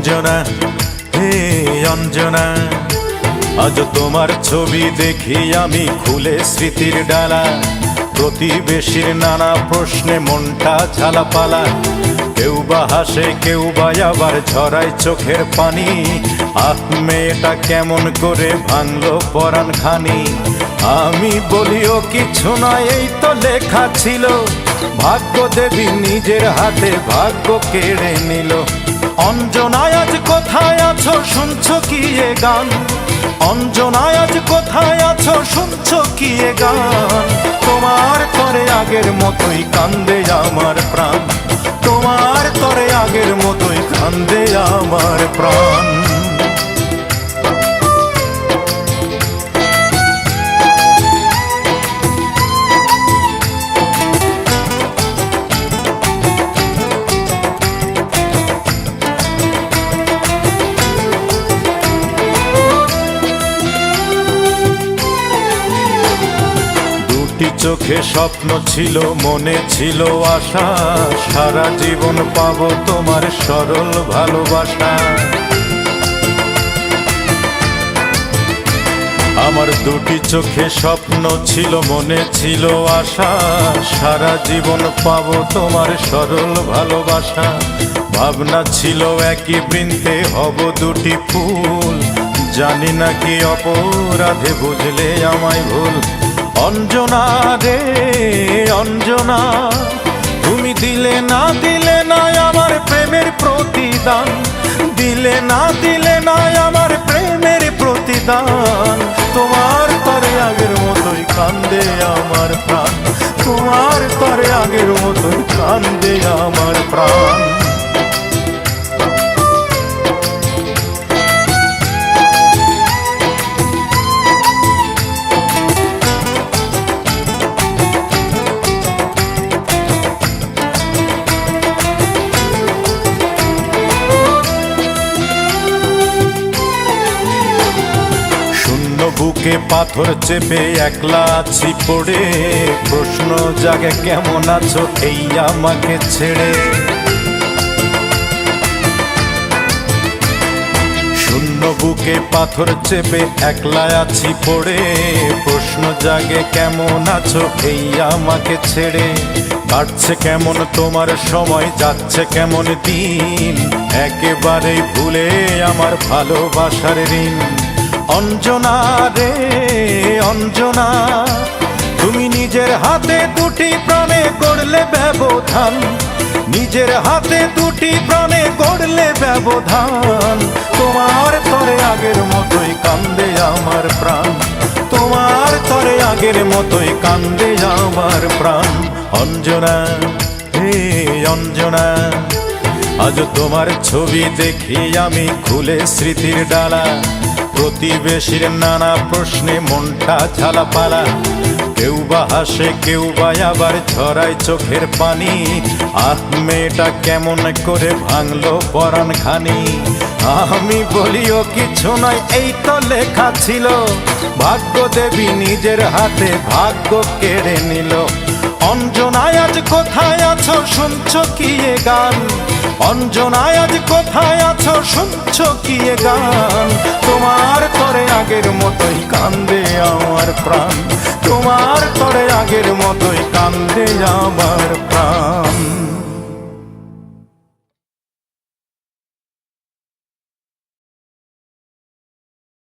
অঞ্জনা, হে অঞ্জনা, আজ তোমার ছবি দেখি আমি খুলে স্মৃতির ডালা। প্রতিবেশীর নানা প্রশ্নে মনটা ঝালাপালা। কেউ বা হাসে, কেউ বা আবার ঝরায় চোখের পানি। আহ, মেয়েটা কেমন করে ভাঙলো পরাণ খানি। আমি বলিও কিছু নয়, এই তো লেখা ছিল। ভাগ্য দেবী নিজের হাতে ভাগ্য কেড়ে নিল। অঞ্জনা, আজ কোথায় আছো, শুনছো কি এ গান? অঞ্জনা, আজ কোথায় আছো, শুনছো কি এ গান? তোমার তরে আগের মতোই কান্দে আমার প্রাণ। তোমার তরে আগের মতোই কান্দে আমার প্রাণ। চোখে স্বপ্ন ছিল, মনে ছিল আশা, সারা জীবন পাবো তোমার সরল ভালোবাসা। আমার দুটি চোখে স্বপ্ন ছিল, মনে ছিল আশা, সারা জীবন পাবো তোমার সরল ভালোবাসা। ভাবনা ছিল একই বৃন্তে হব দুটি ফুল, জানি না কি অপরাধে বুঝলে আমায় ভুল। অঞ্জনা রে অঞ্জনা, তুমি দিলে না আমার প্রেমের প্রতিদান। দিলে না আমার প্রেমের প্রতিদান। তোমার তরে আগের মতোই কান্দে আমার প্রাণ। তোমার তরে আগের মতোই কান্দে আমার প্রাণ। বুকে পাথর চেপে একলা আছি পড়ে, প্রশ্ন জাগে কেমন আছো এই আমাকে ছেড়ে। শূন্য বুকে পাথর চেপে একলা আছি পড়ে, প্রশ্ন জাগে কেমন আছো এই আমাকে ছেড়ে। কাটছে কেমন তোমার সময়, যাচ্ছে কেমন দিন, একেবারেই ভুলে আমার ভালোবাসার ঋণ। অঞ্জনা রে অঞ্জনা, তুমি নিজের হাতে দুটি প্রাণে গড়লে ব্যবধান। নিজের হাতে দুটি প্রাণে গড়লে ব্যবধান। তোমার তরে আগের মতোই কান্দে আমার প্রাণ। তোমার তরে আগের মতোই কান্দে আমার প্রাণ। অঞ্জনা, হে অঞ্জনা, আজ তোমার ছবি দেখি আমি খুলে স্মৃতির ডালা। প্রতিবেশীর নানা প্রশ্নে মনটা ঝালাপালা। কেউ বা হাসে, কেউ বা আবার ঝরায় চোখের পানি। আহ, মেয়েটা কেমন করে ভাঙলো পরাণ খানি। আমি বলিও কিছু নয়, এই তো লেখা ছিল। ভাগ্য দেবী নিজের হাতে ভাগ্য কেড়ে নিল। অঞ্জনা, আজ কোথায় আছো, শুনছো কি এ গান? অঞ্জনা, আজ কোথায় আছো, শুনছো কি এ গান? তোমার তরে আগের মতোই কান্দে আমার প্রাণ। তোমার তরে আগের মতোই কান্দে আমার প্রাণ।